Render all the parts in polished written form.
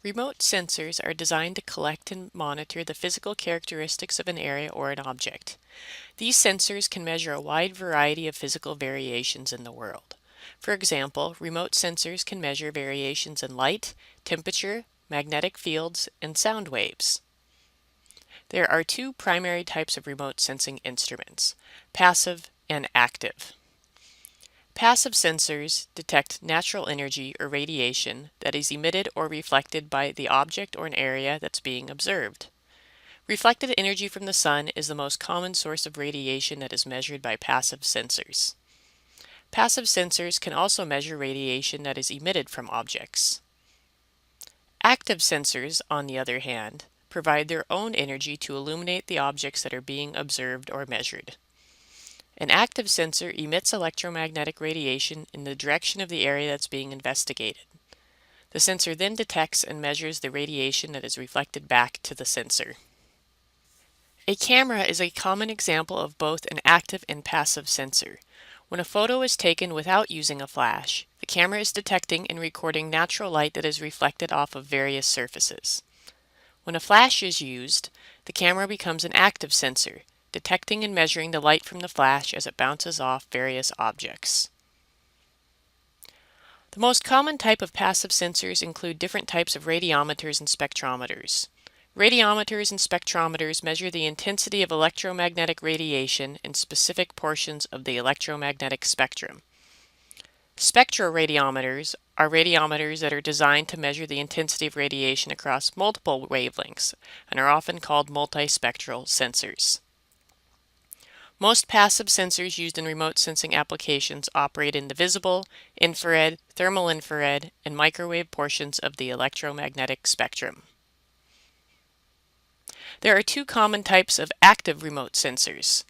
Remote sensors are designed to collect and monitor the physical characteristics of an area or an object. These sensors can measure a wide variety of physical variations in the world. For example, remote sensors can measure variations in light, temperature, magnetic fields, and sound waves. There are two primary types of remote sensing instruments: passive and active. Passive sensors detect natural energy or radiation that is emitted or reflected by the object or an area that's being observed. Reflected energy from the sun is the most common source of radiation that is measured by passive sensors. Passive sensors can also measure radiation that is emitted from objects. Active sensors, on the other hand, provide their own energy to illuminate the objects that are being observed or measured. An active sensor emits electromagnetic radiation in the direction of the area that's being investigated. The sensor then detects and measures the radiation that is reflected back to the sensor. A camera is a common example of both an active and passive sensor. When a photo is taken without using a flash, the camera is detecting and recording natural light that is reflected off of various surfaces. When a flash is used, the camera becomes an active sensor, detecting and measuring the light from the flash as it bounces off various objects. The most common type of passive sensors include different types of radiometers and spectrometers. Radiometers and spectrometers measure the intensity of electromagnetic radiation in specific portions of the electromagnetic spectrum. Spectroradiometers are radiometers that are designed to measure the intensity of radiation across multiple wavelengths and are often called multispectral sensors. Most passive sensors used in remote sensing applications operate in the visible, infrared, thermal infrared, and microwave portions of the electromagnetic spectrum. There are two common types of active remote sensors.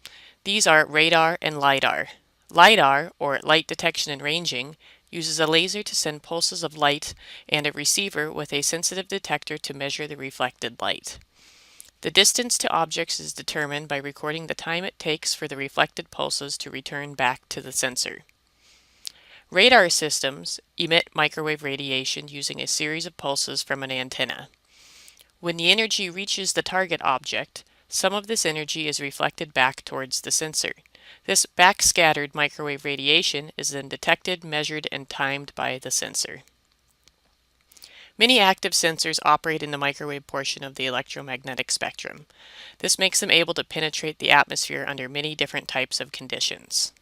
These are radar and LiDAR. LiDAR, or light detection and ranging, uses a laser to send pulses of light and a receiver with a sensitive detector to measure the reflected light. The distance to objects is determined by recording the time it takes for the reflected pulses to return back to the sensor. Radar systems emit microwave radiation using a series of pulses from an antenna. When the energy reaches the target object, some of this energy is reflected back towards the sensor. This backscattered microwave radiation is then detected, measured, and timed by the sensor. Many active sensors operate in the microwave portion of the electromagnetic spectrum. This makes them able to penetrate the atmosphere under many different types of conditions.